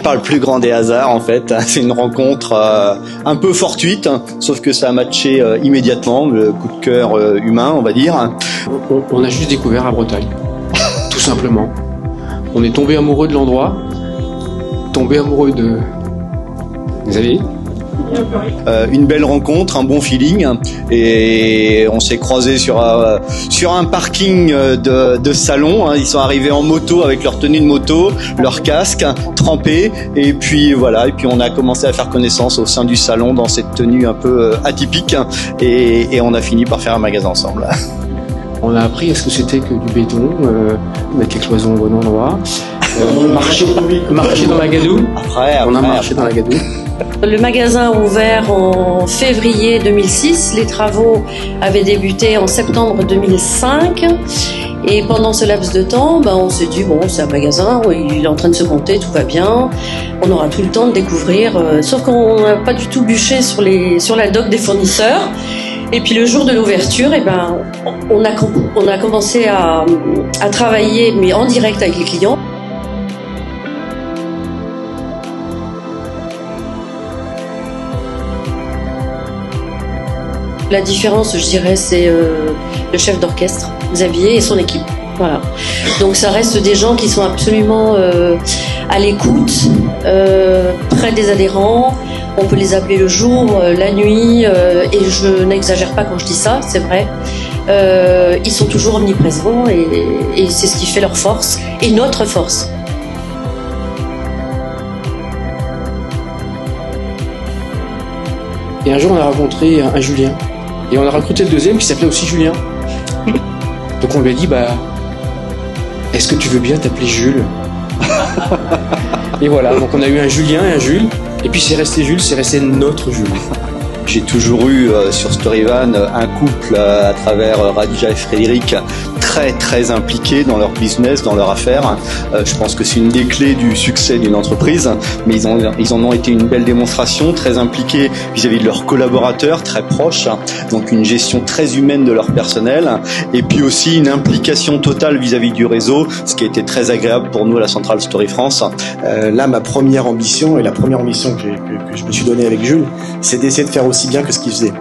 Par le plus grand des hasards, en fait. C'est une rencontre un peu fortuite, sauf que ça a matché immédiatement, le coup de cœur humain, on va dire. On a juste découvert la Bretagne, tout simplement. On est tombé amoureux de l'endroit, tombé amoureux de Xavier. Une belle rencontre, un bon feeling, et on s'est croisés sur un parking de salon. Ils sont arrivés en moto avec leur tenue de moto, leur casque, trempés, et puis voilà. Et puis on a commencé à faire connaissance au sein du salon dans cette tenue un peu atypique, et on a fini par faire un magasin ensemble. On a appris à ce que c'était que du béton, mettre les cloisons au bon endroit, marcher dans la gadoue. On a marché dans la gadoue. Le magasin a ouvert en février 2006. Les travaux avaient débuté en septembre 2005. Et pendant ce laps de temps, on s'est dit, bon, c'est un magasin, il est en train de se monter, tout va bien. On aura tout le temps de découvrir. Sauf qu'on n'a pas du tout bûché sur la doc des fournisseurs. Et puis le jour de l'ouverture, on a commencé à travailler, mais en direct avec les clients. La différence, je dirais, c'est le chef d'orchestre, Xavier, et son équipe. Voilà. Donc ça reste des gens qui sont absolument à l'écoute, près des adhérents. On peut les appeler le jour, la nuit, et je n'exagère pas quand je dis ça, c'est vrai. Ils sont toujours omniprésents, et c'est ce qui fait leur force et notre force. Et un jour, on a rencontré un Julien. Et on a recruté le deuxième qui s'appelait aussi Julien. Donc on lui a dit, est-ce que tu veux bien t'appeler Jules? Et voilà, donc on a eu un Julien et un Jules. Et puis c'est resté Jules, c'est resté notre Jules. J'ai toujours eu sur Storyvan un couple à travers Radija et Frédéric très impliqués dans leur business, dans leur affaire. Je pense que c'est une des clés du succès d'une entreprise, mais ils en ont été une belle démonstration, très impliqués vis-à-vis de leurs collaborateurs, très proches, donc une gestion très humaine de leur personnel, et puis aussi une implication totale vis-à-vis du réseau, ce qui a été très agréable pour nous à la centrale Story France. Là, ma première ambition, et la première ambition que je me suis donnée avec Jules, c'est d'essayer de faire aussi bien que ce qu'il faisait.